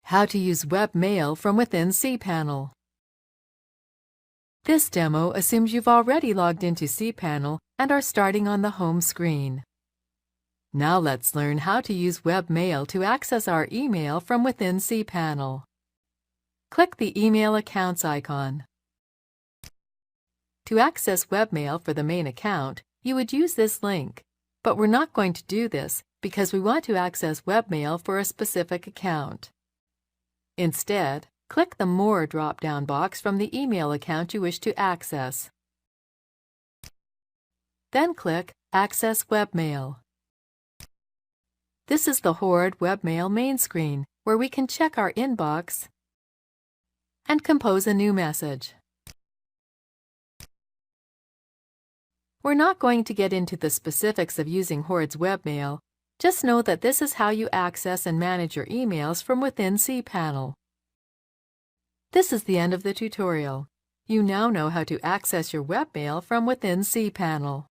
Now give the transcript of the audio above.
How to use webmail from within cPanel. This demo assumes you've already logged into cPanel and are starting on the home screen. Now let's learn how to use webmail to access our email from within cPanel. Click the Email Accounts icon. To access webmail for the main account, you would use this link, but we're not going to do this because we want to access webmail for a specific account. Instead, click the More drop-down box from the email account you wish to access. Then click Access Webmail. This is the Horde webmail main screen, where we can check our inbox and compose a new message. We're not going to get into the specifics of using Horde's webmail. Just know that this is how you access and manage your emails from within cPanel. This is the end of the tutorial. You now know how to access your webmail from within cPanel.